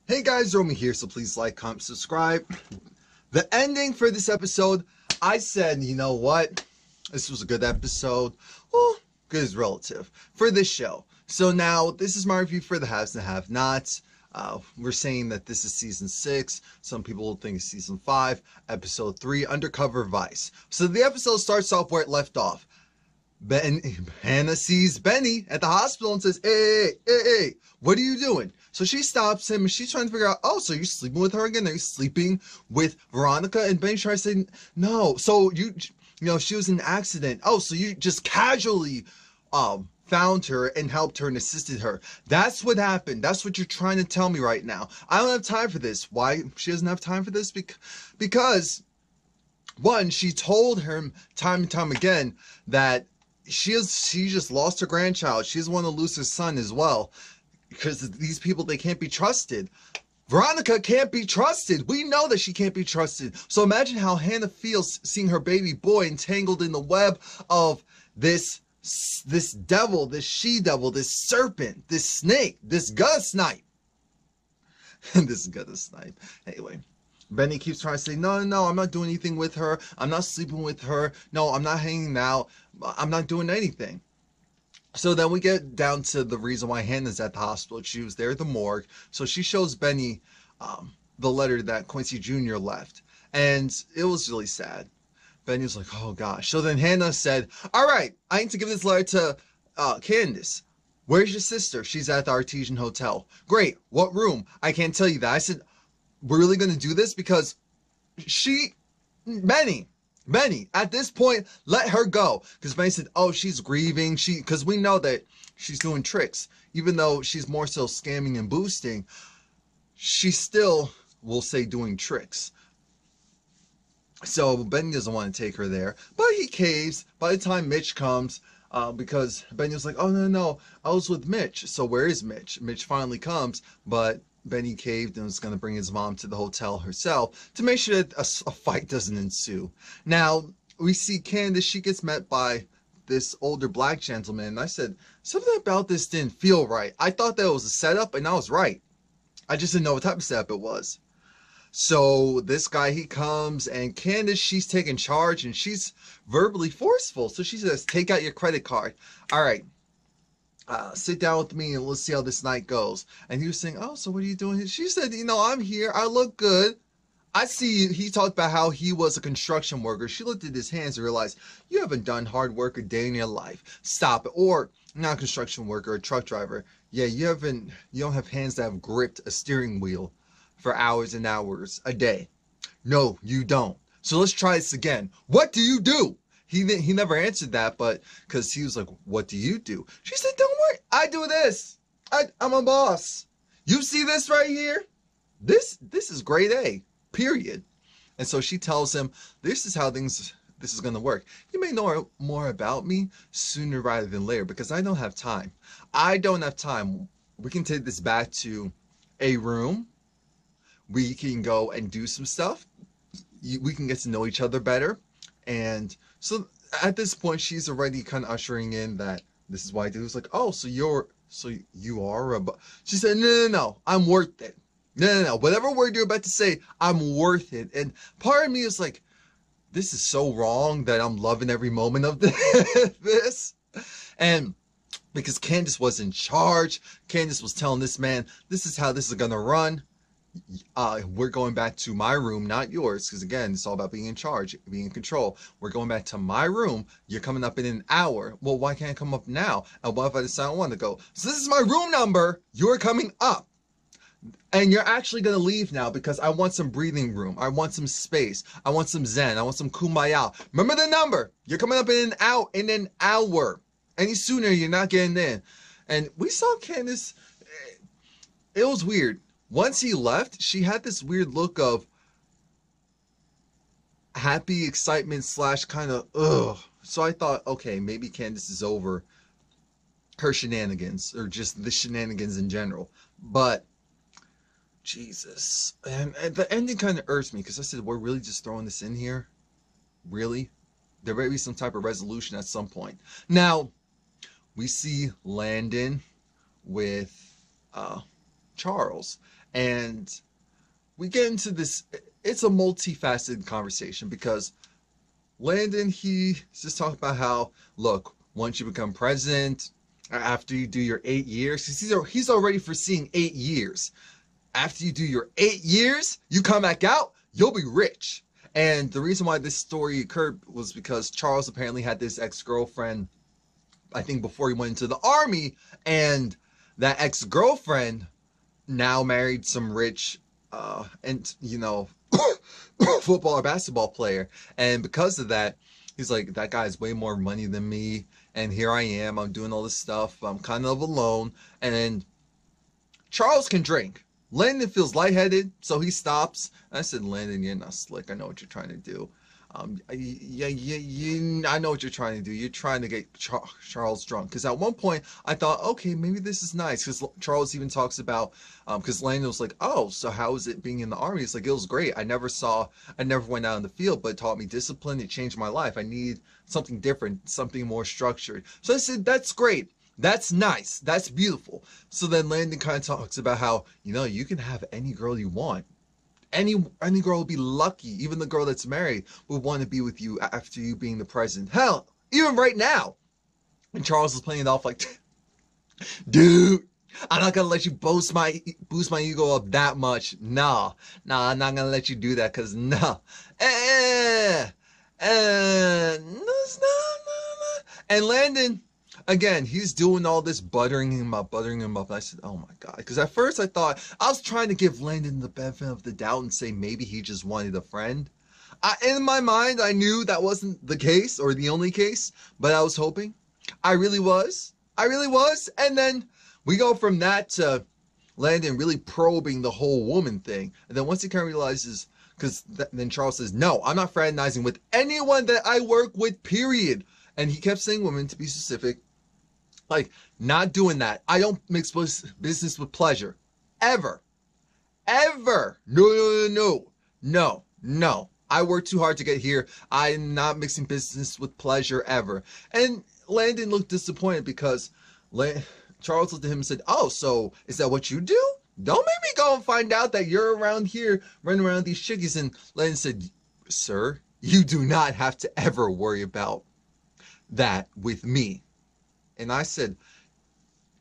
Hey guys, Romie here, so please like, comment, subscribe. The ending for this episode, I said, you know what? This was a good episode. Well, good is relative for this show. So now, this is my review for the haves and have-nots. We're saying that this is season 6. Some people will think it's season 5. Episode 3, Undercover Vice. So the episode starts off where it left off. Hannah sees Benny at the hospital and says, hey, what are you doing? So she stops him and she's trying to figure out, oh, so you're sleeping with her again? Are you sleeping with Veronica? And Benny tries to say, no. So you know, she was in an accident. Oh, so you just casually found her and helped her and assisted her. That's what happened. That's what you're trying to tell me right now. I don't have time for this. Why she doesn't have time for this? Because one, she told him time and time again that she just lost her grandchild. She doesn't want to lose her son as well, because these people, they can't be trusted. Veronica can't be trusted. We know that she can't be trusted. So imagine how Hannah feels seeing her baby boy entangled in the web of this devil, this she-devil, this serpent, this snake, this gutter snipe. This gutter snipe. Anyway. Benny keeps trying to say, no, I'm not doing anything with her. I'm not sleeping with her. No, I'm not hanging out. I'm not doing anything. So then we get down to the reason why Hannah's at the hospital. She was there at the morgue. So she shows Benny the letter that Quincy Jr. left. And it was really sad. Benny was like, oh gosh. So then Hannah said, all right, I need to give this letter to Candace. Where's your sister? She's at the Artesian Hotel. Great. What room? I can't tell you that. I said, we're really going to do this? Because Benny, at this point, let her go. Because Benny said, oh, she's grieving. Because we know that she's doing tricks. Even though she's more so scamming and boosting, she still will say doing tricks. So Benny doesn't want to take her there. But he caves. By the time Mitch comes, because Benny was like, oh, no, I was with Mitch. So where is Mitch? Mitch finally comes, but Benny caved and was going to bring his mom to the hotel herself to make sure that a fight doesn't ensue. Now, we see Candace. She gets met by this older black gentleman. And I said, something about this didn't feel right. I thought that was a setup, and I was right. I just didn't know what type of setup it was. So this guy, he comes, and Candace, she's taking charge, and she's verbally forceful. So she says, take out your credit card. All right. Sit down with me and let's see how this night goes. And he was saying, oh, so what are you doing here? She said, you know, I'm here. I look good. I see you. He talked about how he was a construction worker. She looked at his hands and realized, you haven't done hard work a day in your life. Stop it. Or not a construction worker, a truck driver. Yeah, you don't have hands that have gripped a steering wheel for hours and hours a day. No, you don't. So let's try this again. What do you do? He never answered that, but because he was like, what do you do? She said, don't worry, I do this. I'm a boss. You see this right here? This is grade A, period. And so she tells him, this is how this is going to work. You may know more about me sooner rather than later, because I don't have time. I don't have time. We can take this back to a room. We can go and do some stuff. We can get to know each other better. And so at this point, she's already kind of ushering in that this is why I do. It's like, oh, so you are a... She said, no, I'm worth it. No. Whatever word you're about to say, I'm worth it. And part of me is like, this is so wrong that I'm loving every moment of this. And because Candace was in charge, Candace was telling this man, this is how this is going to run. We're going back to my room, not yours, because again, it's all about being in charge, being in control. We're going back to my room. You're coming up in an hour. Well, why can't I come up now? And what if I decide I want to go? So this is my room number. You're coming up. And you're actually going to leave now because I want some breathing room. I want some space. I want some zen. I want some kumbaya. Remember the number. You're coming up in an hour. Any sooner, you're not getting in. And we saw Candace. It was weird. Once he left, she had this weird look of happy excitement / kind of ugh. So I thought, okay, maybe Candace is over her shenanigans, or just the shenanigans in general. But Jesus, and the ending kind of irks me, because I said, we're really just throwing this in here? Really? There may be some type of resolution at some point. Now, we see Landon with Charles. And we get into this, it's a multifaceted conversation because Landon, he's just talking about how, look, once you become president, after you do your 8 years, he's already foreseeing 8 years. After you do your 8 years, you come back out, you'll be rich. And the reason why this story occurred was because Charles apparently had this ex-girlfriend, I think before he went into the army, and that ex-girlfriend now married some rich, football or basketball player. And because of that, he's like, that guy's way more money than me. And here I am, I'm doing all this stuff. I'm kind of alone. And then Charles can drink. Landon feels lightheaded, so he stops. I said, Landon, you're not slick. I know what you're trying to do. I know what you're trying to do. You're trying to get Charles drunk. Because at one point, I thought, okay, maybe this is nice. Because Charles even talks about, because Landon was like, oh, so how is it being in the army? It's like, it was great. I never went out in the field, but it taught me discipline. It changed my life. I need something different, something more structured. So I said, that's great. That's nice. That's beautiful. So then Landon kind of talks about how, you can have any girl you want. Any girl will be lucky. Even the girl that's married would want to be with you after you being the president. Hell, even right now. And Charles is playing it off like, dude, I'm not gonna let you boost my ego up that much. Nah, I'm not gonna let you do that. Cause no, and Landon, again, he's doing all this buttering him up. And I said, oh my God. Because at first I thought, I was trying to give Landon the benefit of the doubt and say maybe he just wanted a friend. In my mind, I knew that wasn't the case or the only case, but I was hoping. I really was. And then we go from that to Landon really probing the whole woman thing. And then once he kind of realizes, because then Charles says, no, I'm not fraternizing with anyone that I work with, period. And he kept saying women, to be specific. Like, not doing that. I don't mix business with pleasure. Ever. No. I worked too hard to get here. I'm not mixing business with pleasure ever. And Landon looked disappointed because Charles looked at him and said, oh, so is that what you do? Don't make me go and find out that you're around here running around these chickies. And Landon said, sir, you do not have to ever worry about that with me. And I said,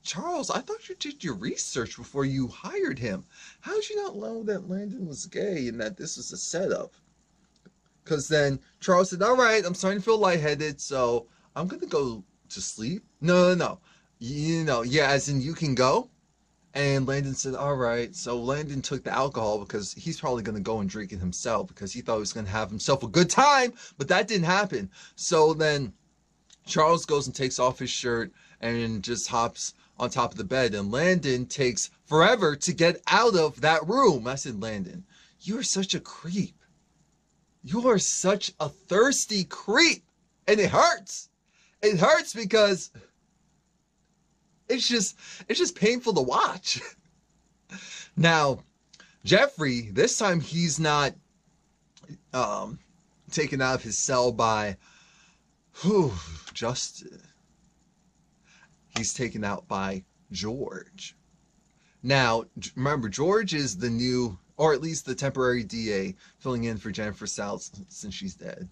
Charles, I thought you did your research before you hired him. How did you not know that Landon was gay and that this was a setup? Because then Charles said, all right, I'm starting to feel lightheaded, so I'm going to go to sleep. No. Yeah, as in you can go. And Landon said, all right. So Landon took the alcohol because he's probably going to go and drink it himself because he thought he was going to have himself a good time, but that didn't happen. So then Charles goes and takes off his shirt and just hops on top of the bed. And Landon takes forever to get out of that room. I said, Landon, you are such a creep. You are such a thirsty creep. And it hurts. It hurts because it's just painful to watch. Now, Jeffrey, this time he's not taken out of his cell by Justin. He's taken out by George. Now, remember, George is the new, or at least the temporary DA, filling in for Jennifer Salas since she's dead.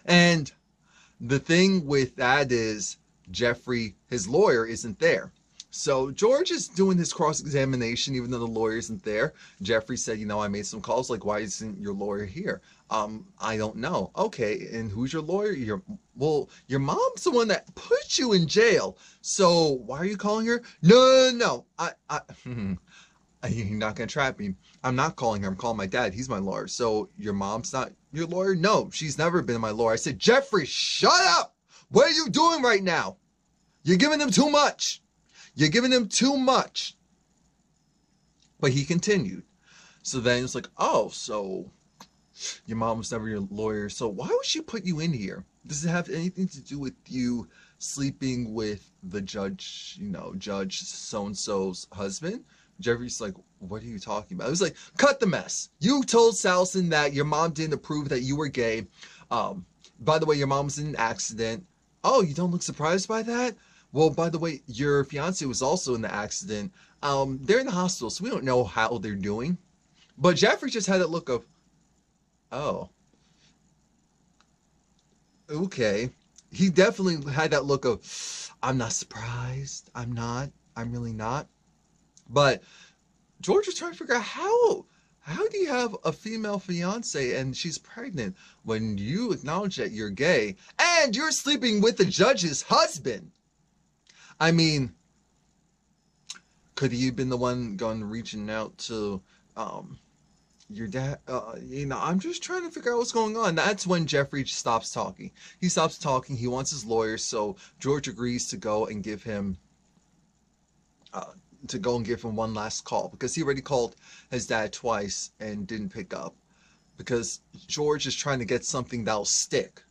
And the thing with that is Jeffrey, his lawyer, isn't there. So George is doing his cross-examination even though the lawyer isn't there. Jeffrey said, I made some calls, like, why isn't your lawyer here? I don't know. Okay, and who's your lawyer? Your mom's the one that put you in jail. So why are you calling her? No. You're not going to trap me. I'm not calling her. I'm calling my dad. He's my lawyer. So your mom's not your lawyer? No, she's never been my lawyer. I said, Jeffrey, shut up. What are you doing right now? You're giving him too much. But he continued. So then it's like, oh, so your mom was never your lawyer. So why would she put you in here? Does it have anything to do with you sleeping with the judge, Judge so-and-so's husband? Jeffrey's like, what are you talking about? It was like, cut the mess. You told Salson that your mom didn't approve that you were gay. By the way, your mom was in an accident. Oh, you don't look surprised by that? Well, by the way, your fiance was also in the accident. They're in the hospital, so we don't know how they're doing. But Jeffrey just had that look of, oh, okay. He definitely had that look of, I'm not surprised. I'm not. I'm really not. But George was trying to figure out how do you have a female fiance and she's pregnant when you acknowledge that you're gay and you're sleeping with the judge's husband? I mean, could he have been the one going reaching out to your dad? I'm just trying to figure out what's going on. That's when Jeffrey stops talking. He stops talking. He wants his lawyer, so George agrees to go and give him one last call, because he already called his dad twice and didn't pick up, because George is trying to get something that'll stick.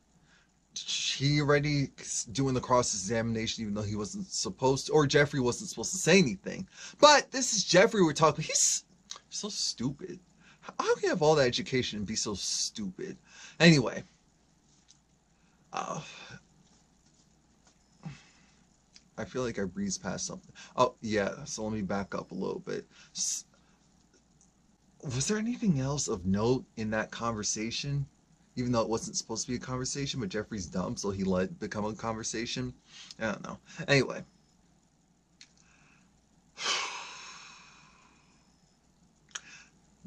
He already doing the cross-examination even though he wasn't supposed to, or Jeffrey wasn't supposed to say anything. But this is Jeffrey we're talking. He's so stupid. How can you have all that education and be so stupid? Anyway, I feel like I breezed past something. Oh, yeah, so let me back up a little bit. Was there anything else of note in that conversation? Even though it wasn't supposed to be a conversation, but Jeffrey's dumb, so he let it become a conversation. I don't know. Anyway.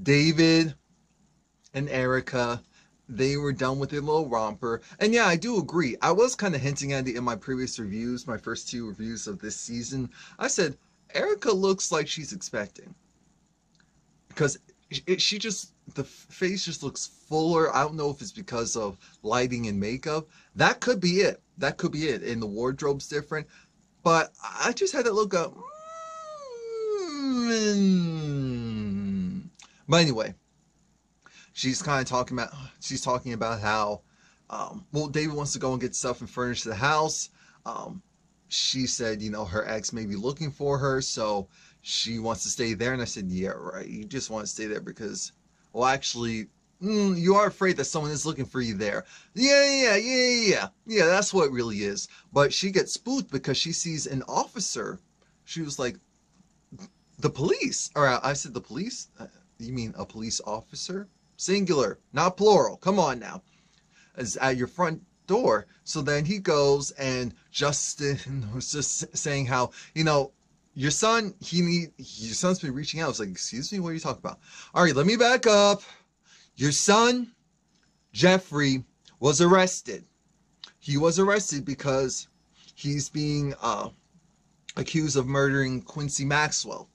David and Erica, they were done with their little romper. And yeah, I do agree. I was kind of hinting at it in my previous reviews, my first 2 reviews of this season. I said, Erica looks like she's expecting. Because she just, the face just looks fuller. I don't know if it's because of lighting and makeup. That could be it. That could be it. And the wardrobe's different. But I just had that look up. But anyway, she's talking about how, well, David wants to go and get stuff and furnish the house. She said, her ex may be looking for her, so she wants to stay there. And I said, yeah, right. You just want to stay there because, well, actually, you are afraid that someone is looking for you there. Yeah, that's what it really is. But she gets spooked because she sees an officer. She was like, the police. Or I said, the police? You mean a police officer? Singular, not plural. Come on now. Is at your front door. So then he goes, and Justin was just saying how, your son's been reaching out. I was like, excuse me, what are you talking about? All right, let me back up. Your son, Jeffrey, was arrested. He was arrested because he's being accused of murdering Quincy Maxwell.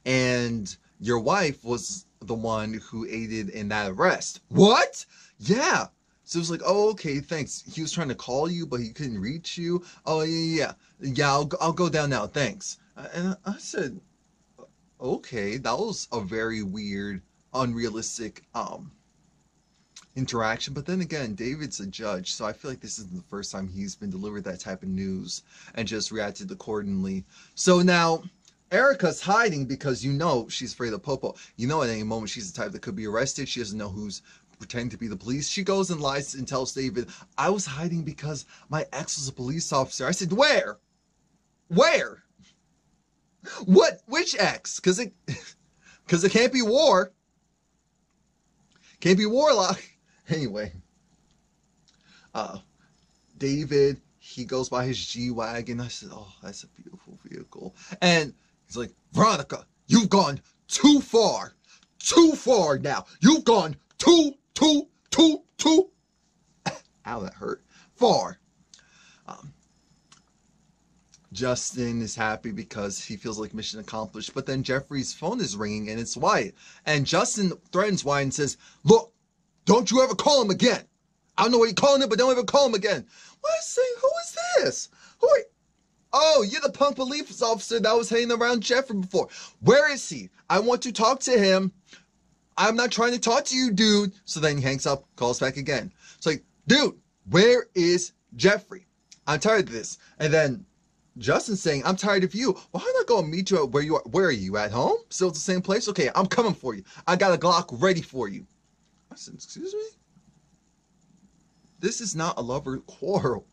And your wife was the one who aided in that arrest. What? Yeah. So it was like, oh, okay, thanks. He was trying to call you, but he couldn't reach you. Oh, yeah. I'll go down now. Thanks. And I said, okay, that was a very weird, unrealistic interaction. But then again, David's a judge, so I feel like this isn't the first time he's been delivered that type of news and just reacted accordingly. So now Erica's hiding because she's afraid of Popo. At any moment she's the type that could be arrested. She doesn't know who's pretending to be the police. She goes and lies and tells David, I was hiding because my ex was a police officer. I said, where? Where? What? Which ex? Because it can't be war. Can't be Warlock. Anyway. David, he goes by his G-Wagon. I said, oh, that's a beautiful vehicle. And he's like, Veronica, you've gone too far. Too far now. You've gone too. Ow, that hurt. Far. Justin is happy because he feels like mission accomplished. But then Jeffrey's phone is ringing and it's Wyatt. And Justin threatens Wyatt and says, look, don't you ever call him again. I don't know what you're calling him, but don't ever call him again. What is saying? Who is this? Oh, you're the punk police officer that was hanging around Jeffrey before. Where is he? I want to talk to him. I'm not trying to talk to you, dude. So then he hangs up, calls back again. It's like, dude, where is Jeffrey? I'm tired of this. And then Justin's saying, I'm tired of you. Well, how am I going to meet you at where you are? Where are you, at home? Still at the same place? Okay, I'm coming for you. I got a Glock ready for you. I said, excuse me? This is not a lover quarrel.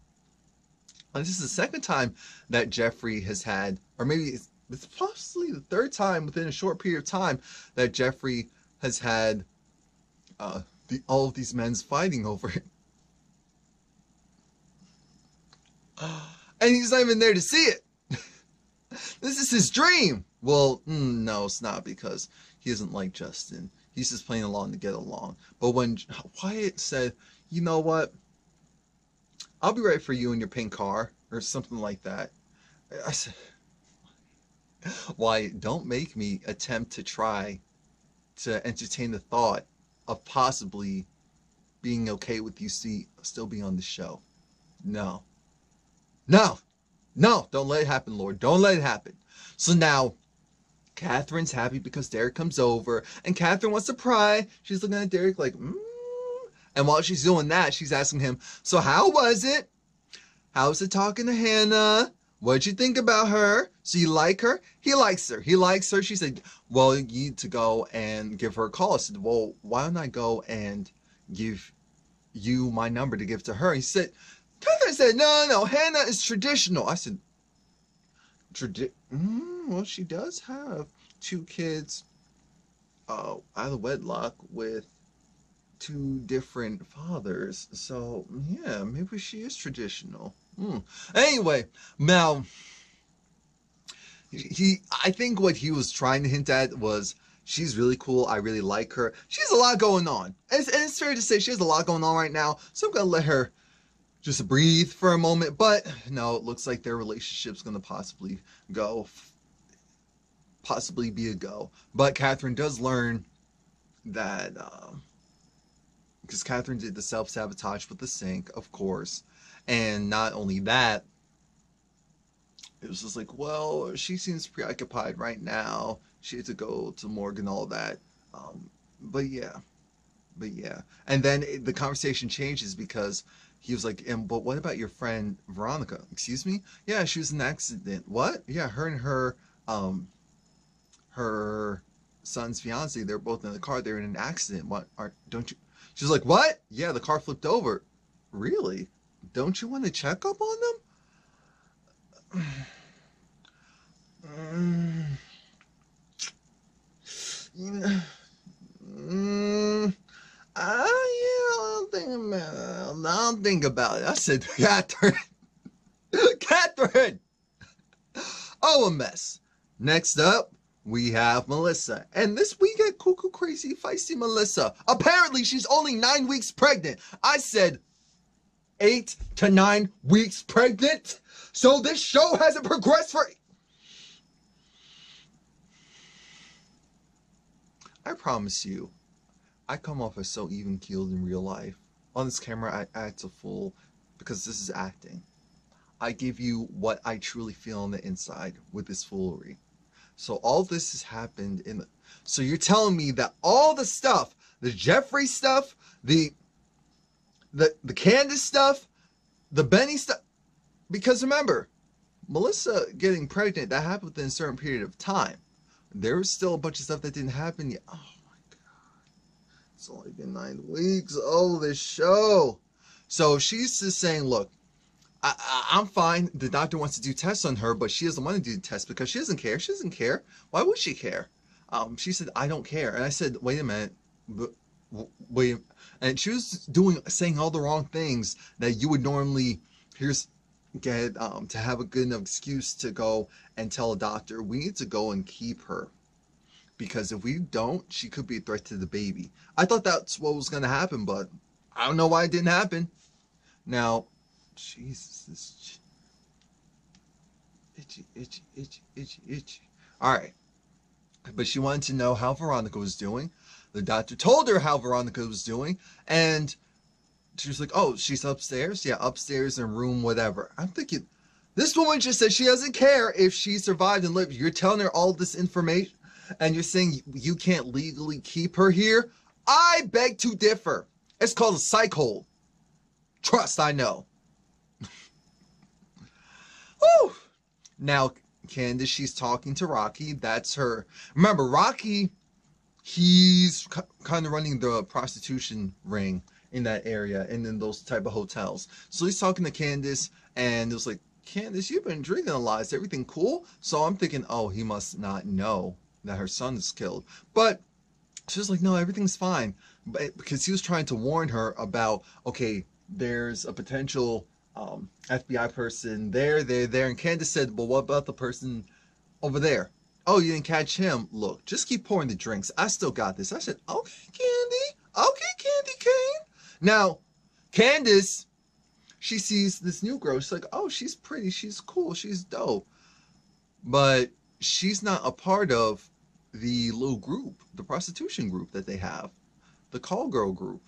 this is the second time that Jeffrey has had, or maybe it's possibly the third time within a short period of time that Jeffrey has had all of these men fighting over him. And he's not even there to see it. This is his dream. Well, no, it's not, because he isn't like Justin. He's just playing along to get along. But when Wyatt said, you know what? I'll be right for you in your pink car, or something like that. I said, Wyatt, don't make me attempt to try to entertain the thought of possibly being okay with you still being on the show. No. No. No, don't let it happen, Lord. Don't let it happen. So now, Catherine's happy because Derek comes over, and Catherine wants to pry. She's looking at Derek like, And while she's doing that, she's asking him, so how was it? How's it talking to Hannah? What'd you think about her? So you like her? He likes her. He likes her. She said, well, you need to go and give her a call. I said, well, why don't I go and give you my number to give to her? He said, Catherine said, no, Hannah is traditional. I said, well, she does have 2 kids out of wedlock with 2 different fathers. So, yeah, maybe she is traditional. Anyway, now, I think what he was trying to hint at was, she's really cool. I really like her. She has a lot going on. And it's fair to say she has a lot going on right now. So I'm going to let her just breathe for a moment. But no, it looks like their relationship's going to possibly be a go. But Catherine does learn that, because Catherine did the self-sabotage with the sink, of course. And not only that, it was just like, well, she seems preoccupied right now. She had to go to morgue and all that. But yeah. And then the conversation changes because he was like, but what about your friend Veronica? Excuse me? Yeah, she was in an accident. What? Yeah, her and her son's fiance, they're both in the car. They're in an accident. Don't you? She was like, what? Yeah, the car flipped over. Really? Don't you want to check up on them? I'll think about it. I said, Catherine. Catherine! Oh, a mess. Next up, we have Melissa. And this week at cuckoo crazy feisty Melissa. Apparently, she's only 9 weeks pregnant. I said 8 to 9 weeks pregnant. So this show hasn't progressed for... I promise you, I come off as so even-keeled in real life. On this camera, I act a fool because this is acting. I give you what I truly feel on the inside with this foolery. So all this has happened so you're telling me that all the stuff, the Jeffrey stuff, the Candace stuff, the Benny stuff, because remember, Melissa getting pregnant, that happened within a certain period of time. There was still a bunch of stuff that didn't happen yet. Oh my God. It's only been 9 weeks. Oh, this show. So she's just saying, look, I'm fine. The doctor wants to do tests on her, but she doesn't want to do the tests because she doesn't care. She doesn't care. Why would she care? She said, I don't care. And I said, wait a minute. Wait. And she was saying all the wrong things that you would normally get to have a good enough excuse to go and tell a doctor, we need to go and keep her. Because if we don't, she could be a threat to the baby. I thought that's what was going to happen, but I don't know why it didn't happen. Now, Jesus, this itchy. All right. But she wanted to know how Veronica was doing. The doctor told her how Veronica was doing. And she was like, oh, she's upstairs? Yeah, upstairs in room whatever. I'm thinking, this woman just said she doesn't care if she survived and lived. You're telling her all this information. And you're saying you can't legally keep her here? I beg to differ. It's called a psych hole. Trust, I know. Whew. Now, Candace, she's talking to Rocky. That's her. Remember, Rocky, he's kind of running the prostitution ring in that area and in those type of hotels. So he's talking to Candace, and it was like, Candace, you've been drinking a lot. Is everything cool? So I'm thinking, oh, he must not know that her son is killed. But she was like, no, everything's fine. But because he was trying to warn her about, okay, there's a potential FBI person there. And Candace said, well, what about the person over there? Oh, you didn't catch him? Look, just keep pouring the drinks. I still got this. I said, okay, Candy. Okay, Candy Cane. Now, Candace, she sees this new girl. She's like, oh, she's pretty. She's cool. She's dope. But she's not a part of the little group, the prostitution group that they have, the call girl group.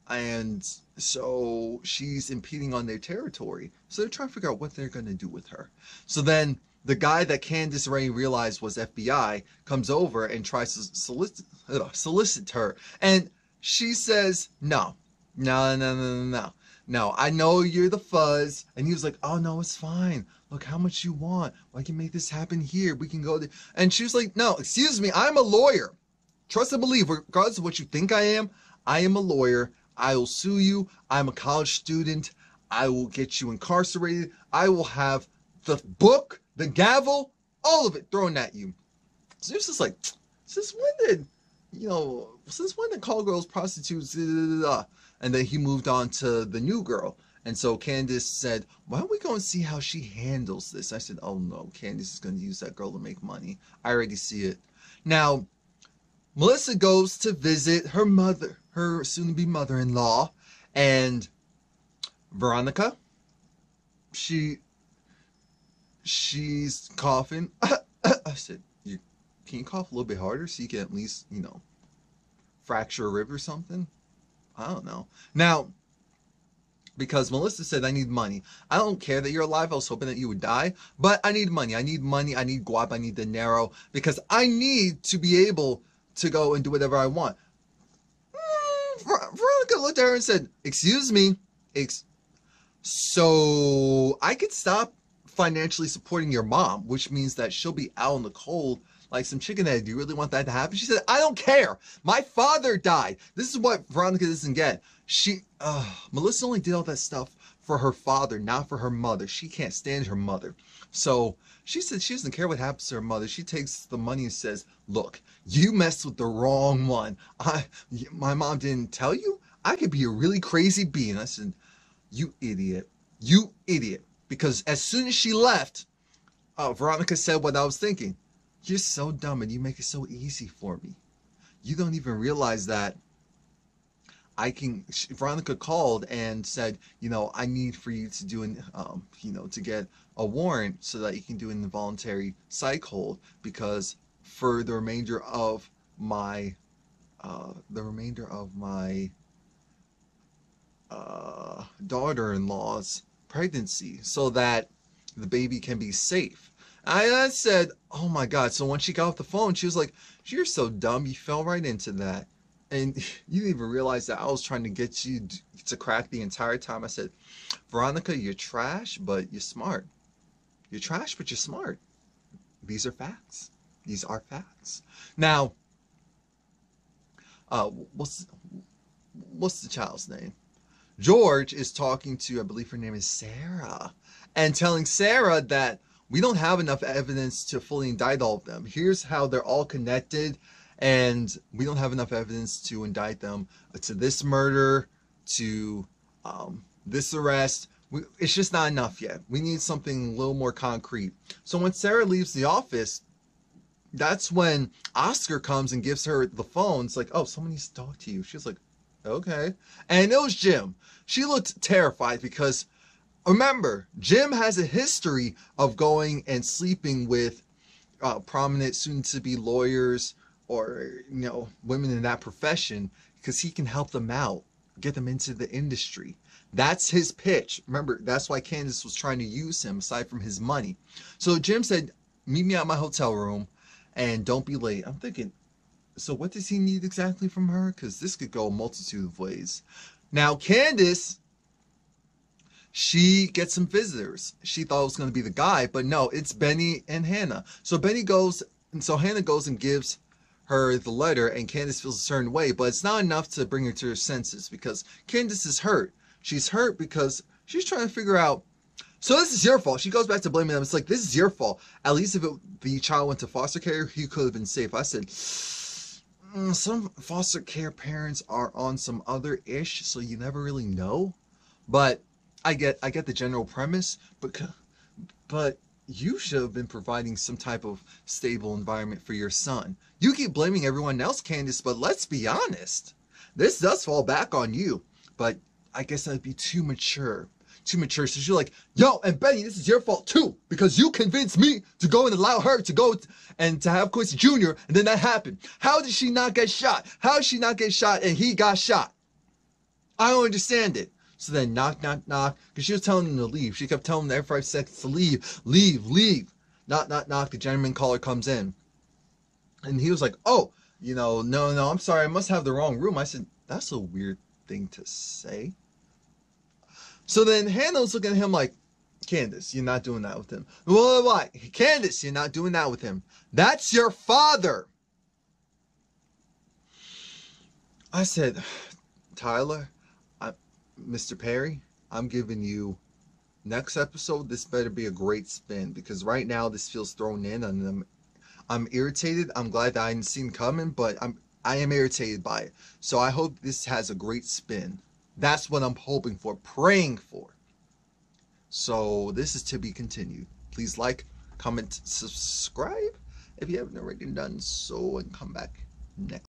And so she's impeding on their territory. So they're trying to figure out what they're going to do with her. So then the guy that Candace already realized was FBI comes over and tries to solicit her. And she says, no, I know you're the fuzz. And he was like, oh, no, it's fine. Look how much you want. I can make this happen here. We can go there. And she was like, no, excuse me. I'm a lawyer. Trust and believe, regardless of what you think I am a lawyer. I will sue you. I'm a college student. I will get you incarcerated. I will have the book, the gavel, all of it thrown at you. So it's just like, since when did call girls prostitutes? And then he moved on to the new girl. And so Candace said, why don't we go and see how she handles this? I said, oh no, Candace is going to use that girl to make money. I already see it. Now, Melissa goes to visit her mother, her soon-to-be mother-in-law, and Veronica, she's coughing. I said, can you cough a little bit harder so you can at least, fracture a rib or something? I don't know. Now, because Melissa said, I need money. I don't care that you're alive. I was hoping that you would die, but I need money. I need money. I need guap. I need dinero, because I need to be able to go and do whatever I want. Veronica looked at her and said, excuse me. So I could stop financially supporting your mom, which means that she'll be out in the cold like some chicken egg. Do you really want that to happen? She said, I don't care. My father died. This is what Veronica doesn't get. Melissa only did all that stuff for her father, not for her mother. She can't stand her mother. So she said she doesn't care what happens to her mother. She takes the money and says, look, you messed with the wrong one. My mom didn't tell you? I could be a really crazy being. I said, you idiot. You idiot. Because as soon as she left, Veronica said what I was thinking. You're so dumb and you make it so easy for me. You don't even realize that Veronica called and said, I need for you to do to get a warrant so that you can do an involuntary psych hold, because for the remainder of my daughter-in-law's pregnancy, so that the baby can be safe. I said, oh my God. So when she got off the phone, she was like, you're so dumb. You fell right into that. And you didn't even realize that I was trying to get you to crack the entire time. I said, Veronica, you're trash, but you're smart. You're trash, but you're smart. These are facts. These are facts. Now, what's the child's name? George is talking to, I believe her name is Sarah, and telling Sarah that we don't have enough evidence to fully indict all of them. Here's how they're all connected, and we don't have enough evidence to indict them to this murder, to this arrest. It's just not enough yet. We need something a little more concrete. So when Sarah leaves the office, that's when Oscar comes and gives her the phone. It's like, oh, someone needs to talk to you. She's like, okay. And it was Jim. She looked terrified because, remember, Jim has a history of going and sleeping with prominent soon-to-be lawyers or, women in that profession, because he can help them out, get them into the industry. That's his pitch. Remember, that's why Candace was trying to use him, aside from his money. So Jim said, meet me at my hotel room and don't be late. I'm thinking, so what does he need exactly from her? Because this could go a multitude of ways. Now, Candace, she gets some visitors. She thought it was going to be the guy, but no, it's Benny and Hannah. So Benny goes, and so Hannah goes and gives her the letter, and Candace feels a certain way, but it's not enough to bring her to her senses because Candace is hurt. She's hurt because she's trying to figure out, so this is your fault. She goes back to blaming them. It's like, this is your fault. At least if the child went to foster care, he could have been safe. I said, some foster care parents are on some other ish, so you never really know. But I get the general premise, but you should have been providing some type of stable environment for your son. You keep blaming everyone else, Candace, but let's be honest. This does fall back on you. But I guess that'd be too mature. So you're like, yo, and Benny, this is your fault too, because you convinced me to go and allow her to go and to have Quincy Jr., and then that happened. How did she not get shot? How did she not get shot and he got shot? I don't understand it. So then knock, knock, knock, because she was telling him to leave. She kept telling him every 5 seconds to leave, leave, leave. Knock, knock, knock, the gentleman caller comes in. And he was like, oh, no, I'm sorry, I must have the wrong room. I said, that's a weird thing to say. So then Hannah was looking at him like, Candace, you're not doing that with him. Why? Candace, you're not doing that with him. That's your father. I said, Tyler, Mr. Perry, I'm giving you next episode. This better be a great spin, because right now this feels thrown in and I'm irritated. I'm glad that I didn't see him coming, but I am irritated by it. So I hope this has a great spin. That's what I'm hoping for, praying for. So this is to be continued. Please like, comment, subscribe if you haven't already done so, and come back next